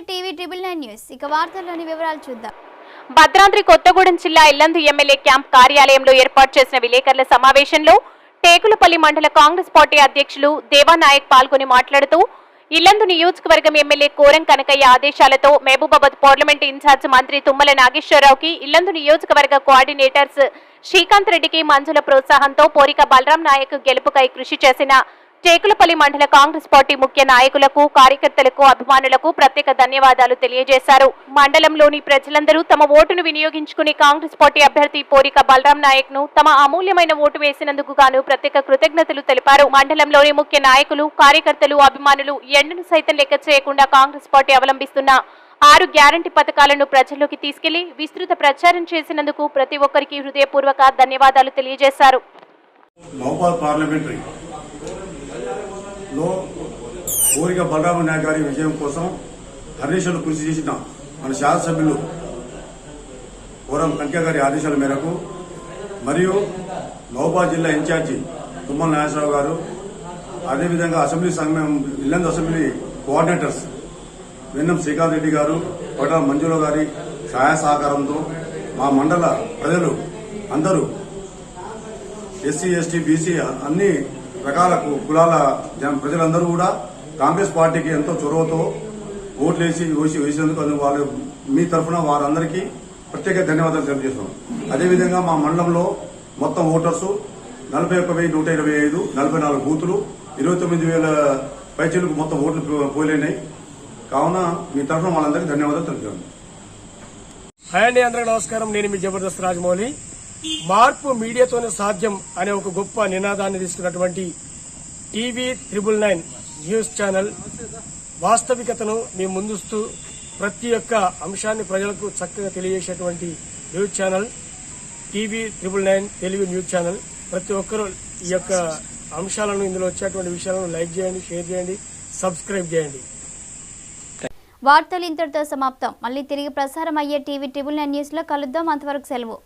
TV 999 news ఇక వార్తల్లోని వివరాలు చూద్దాం. భద్రాద్రి కొత్తగూడెం జిల్లా ఇల్లందు ఎమ్మెల్యే క్యాంప్ కార్యాలయంలో ఏర్పాటు చేసిన విలేకరుల సమావేశంలో టేకులపల్లి మండల కాంగ్రెస్ పార్టీ అధ్యక్షులు దేవానాయక్ పాల్గొని మాట్లాడుతూ ఇల్లందు నియోజకవర్గం ఎమ్మెల్యే కోరం కనకయ్య ఆదేశాలతో మహబూబాబాద్ పార్లమెంట్ ఇన్ఛార్జ్ మంత్రి తుమ్మల నాగేశ్వరరావుకి ఇల్లందు నియోజకవర్గ కోఆర్డినేటర్స్ శ్రీకాంత్ రెడ్డికి మంజుల ప్రోత్సాహంతో పోరిక బలరాం నాయక్ గెలుపుకై కృషి చేసిన టేకులపల్లి మండల కాంగ్రెస్ పార్టీ ముఖ్య నాయకులకు కార్యకర్తలకు అభిమానులకు ప్రత్యేక ధన్యవాదాలు తెలియజేశారు. మండలంలోని ప్రజలందరూ తమ ఓటును వినియోగించుకుని కాంగ్రెస్ పార్టీ అభ్యర్థి పోరిక బలరాం నాయక్ ను తమ అమూల్యమైన ఓటు వేసినందుకు గాను ప్రత్యేక కృతజ్ఞతలు తెలిపారు. మండలంలోని ముఖ్య నాయకులు కార్యకర్తలు అభిమానులు ఎండను సైతం లెక్క చేయకుండా కాంగ్రెస్ పార్టీ అవలంబిస్తున్న 6 గ్యారంటీ పథకాలను ప్రజల్లోకి తీసుకెళ్లి విస్తృత ప్రచారం చేసినందుకు ప్రతి ఒక్కరికి హృదయపూర్వక ధన్యవాదాలు తెలియజేశారు. పోరిక బలరామ నాయక్ గారి విజయం కోసం హరీశ్వరులు కృషి చేసిన మన శాసనసభ్యులు కోరం కనకయ్య గారి ఆదేశాల మేరకు మరియు మహబూబాబాద్ జిల్లా ఇన్ఛార్జి తుమ్మల నాగేశ్వరరావు గారు, అదేవిధంగా అసెంబ్లీ సమయం ఇల్లందు అసెంబ్లీ కోఆర్డినేటర్స్ వెన్నం శ్రీకాంత్ రెడ్డి గారు, పటాల మంజుల గారి సహాయ సహకారంతో మా మండల ప్రజలు అందరూ ఎస్సీ ఎస్టీ బీసీ అన్ని రకాల కులాల ప్రజలందరూ కూడా కాంగ్రెస్ పార్టీకి ఎంతో చొరవతో ఓట్లు వేసినందుకు వాళ్ళు మీ తరఫున వారందరికీ ప్రత్యేక ధన్యవాదాలు తెలియజేస్తున్నాం. అదేవిధంగా మా మండలంలో మొత్తం ఓటర్స్ 41,125, 44 బూతులు, 29,000 పైచీలకు మొత్తం ఓట్లు పోలేనాయి. కావున మీ తరఫున వాళ్ళందరికీ ధన్యవాదాలు తెలుపుతున్నాను. హాయ్ అండి, అందరికీ నమస్కారం. నేను మీ జబర్దస్త్ రాజమౌళి. మార్పు మీడియాతోనే సాధ్యం అనే ఒక గొప్ప నినాదాన్ని తీసుకున్నటువంటి టీవీ 999 న్యూస్ ఛానల్ వాస్తవికతను మీ ముందుస్తూ ప్రతి ఒక్క అంశాన్ని ప్రజలకు చక్కగా తెలియజేసేటువంటి news channel TV 999 Telugu news channel. ప్రతి ఒక్కరూ ఈ యొక్క అంశాలను, ఇందులో వచ్చేటువంటి విషయాలను లైక్ చేయండి, షేర్ చేయండి, సబ్స్క్రైబ్ చేయండి. వార్తలు ఇంతటితో సమాప్తం. మళ్ళీ తిరిగి ప్రసారం అయ్యే టీవీ 999 న్యూస్ లో కలుద్దాం. అంతవరకు సెలవు.